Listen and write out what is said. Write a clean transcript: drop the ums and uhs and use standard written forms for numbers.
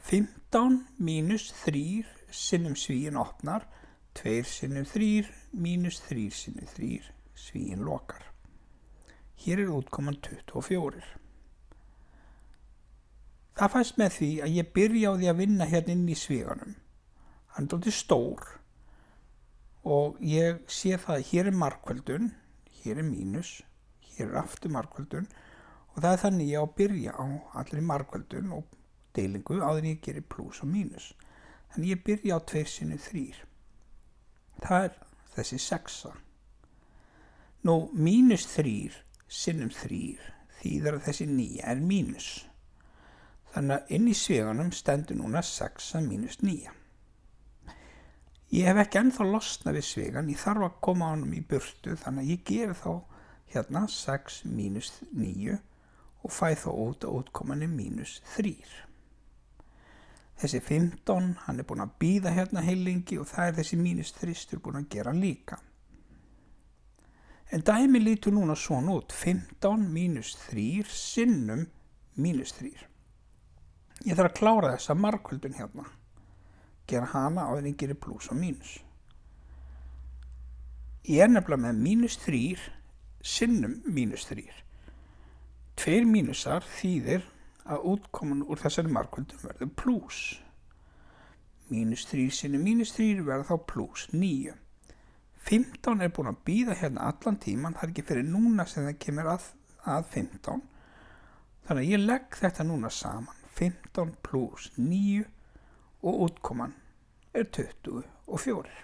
15 mínus 3 sinnum svíinn opnar, 2 sinnum 3 mínus 3 sinnum 3, svíinn lokar. Hér útkoman 24. Það fæst með því að ég byrja á því að vinna hérna inn í sviganum. Hann er dálítið stór og ég sé það að hér margföldun, hér mínus, hér aftur margföldun og það þannig ég á að byrja á allri margföldun og deilingu áður en ég gerir plús og mínus. Þannig ég byrja á 2 sinnum 3. Það þessi 6. Nú mínus 3 sinnum 3 þýðir að þessi 9 mínus. Þannig að inn í sviganum stendur núna 6 mínus 9. Ég hef ekki ennþá losnað við svigan, ég þarf að koma á honum í burtu, þannig að ég geri þá hérna 6 mínus 9 og fæ þá út að útkoman mínus 3. Þessi 15, hann búinn að bíða hérna heilengi og það þessi mínus 3 búinn að gera líka. En dæmi lítur núna svona út, 15 mínus 3 sinnum mínus 3. Ég þarf að klára þessa margföldun hérna, gera hana áður en ég gerir plús og mínus. Ég nefnilega með mínus 3 sinnum mínus 3. 2 mínusar þýðir að útkoman úr þessari margföldun verður plús. Mínus 3 sinnum mínus 3 verður þá plús 9. 15 búinn að bíða hérna allan tíman, það ekki fyrir núna sem það kemur að 15. Þannig að ég legg þetta núna saman, 15 plús 9 og útkoman 24.